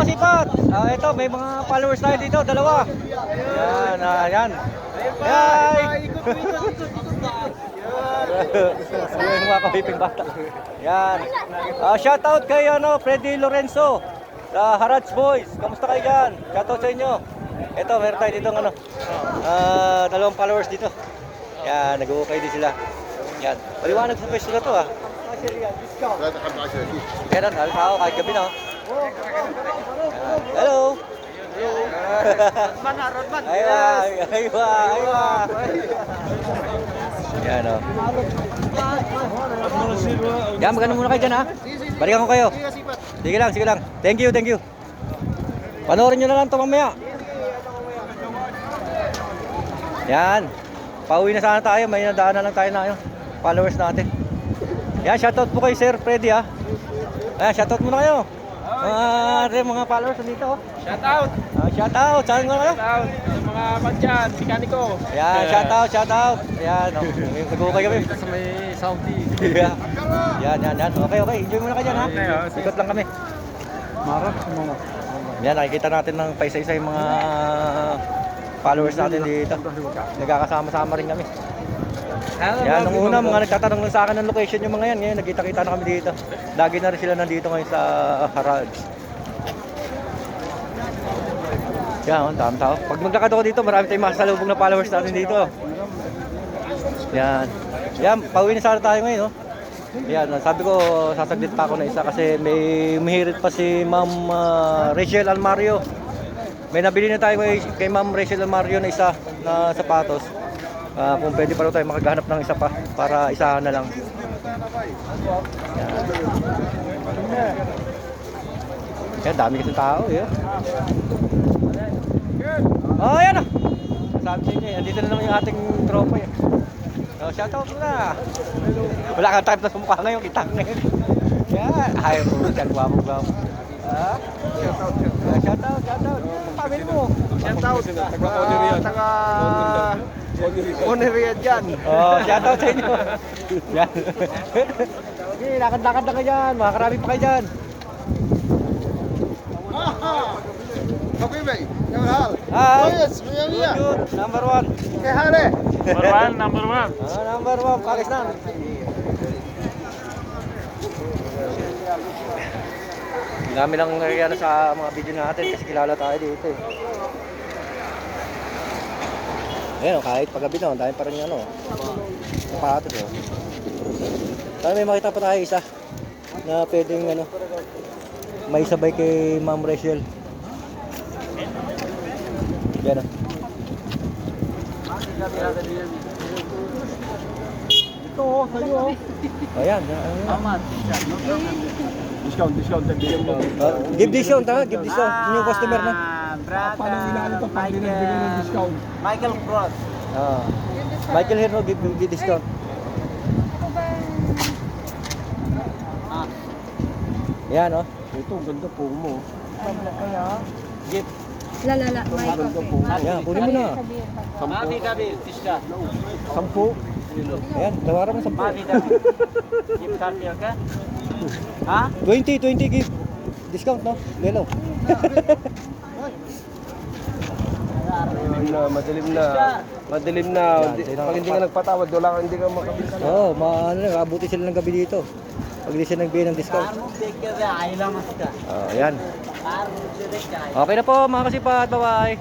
kasipat. Ito, may mga followers tayo dito, dalawa. Yan, yan. Hi! Yung mga kabiping bata. Yan. Shoutout kay Freddy Lorenzo sa Haraj Boys. Kamusta kayo dyan? Shoutout sa inyo. Ito, meron tayo dito dalawang followers dito. Yan, nag-uukay din sila. Yan. Paliwanag sa pwesto na to ah. Yan, dahil tao kahit gabi na. Hello! Rodman. Aywa. Yan o. Yan, magano muna kayo dyan ha. Balikan ko kayo. Sige lang. Thank you. Panoorin nyo na lang ito mamaya. Yan. Pauwi na sana tayo. May nadaanan lang tayo na followers natin. Yan, shoutout po kay Sir Freddy ha. Ayan, shoutout muna kayo. Mga followers dito. Shoutout. Shoutout. Saan nga kayo? Shoutout sa mga padyan, mekaniko. Yan, shoutout. Yan, nag-uukay kami. Sa may Saudi. Yan. Okay. Enjoy muna kayo dyan ha. Ikot lang kami. Marap mo. Yan, nakikita natin ng paisa-isa yung mga followers natin dito. Nagkakasama-sama rin kami. Yan, nung una, mga nagtatanong lang sa akin ng location yung mga yan. Ngayon, nagkita-kita na kami dito. Lagi na rin sila nandito ngayon sa Haraj. Yan, ang tao. Pag maglakad ako dito, marami tayong makasalubong na followers natin dito. Yan, pauwi na sana tayo ngayon. Yan, sabi ko, sasaglit pa ako na isa kasi may umihirit pa si Ma'am Rachel Almario. May nabili na tayo kay Ma'am Rachel Almario na isa na sapatos. Kung pwede pa rin tayo makagahanap ng isa pa para isahan na lang. Yan, dami kasi tao eh. Oh, yan ah. Sabi sa inyo, andito na naman yung ating tropa eh. So, shoutout muna. Wala kang time na sumukha ngayon, kita ngayon. Yan, ayaw mo, dyan, guwapo. Shoutout. Pamilya mo. Shoutout. Taga Onerian dyan. Oh, shoutout sa inyo. Yan. Sige, lakad-lakad na kayo dyan. Makakarami pa kayo dyan. Habibi, yang hal. Hi. Yes, Mia. Good. Number one. Kaya hale. Number one. Number one. Pakis na. Dami lang nangyayari sa mga video natin kasi kilala tayo dito eh. Ayan, kahit paggabi na, dahil pa rin sapatos eh. Sana may makita pa tayo isa na pwedeng may sabay kay Ma'am Rachel. Yan o. Ito, sa'yo. Ayan. Discount. Give discount ha, give discount. New customer na. Paano ilalim ito pag binagbigay ng discount? Michael Cross. Michael Herno, give discount. Yan o. Ito, ganda po mo. Gift. Lala, Michael. Yan, kunin mo na. Mati David, Tisha. 10. Ayan, tawaran mo 10. Mati David. Gift card niya ka? Ha? 20 gift. Discount no? Lelo. Madilim na. Pag hindi ka nagpatawad, hindi ka makabisa. Oo, abuti sila ng gabi dito. Pag di sila nagbigay ng discount. Ayan. Okay na po mga kasipat. Bye-bye.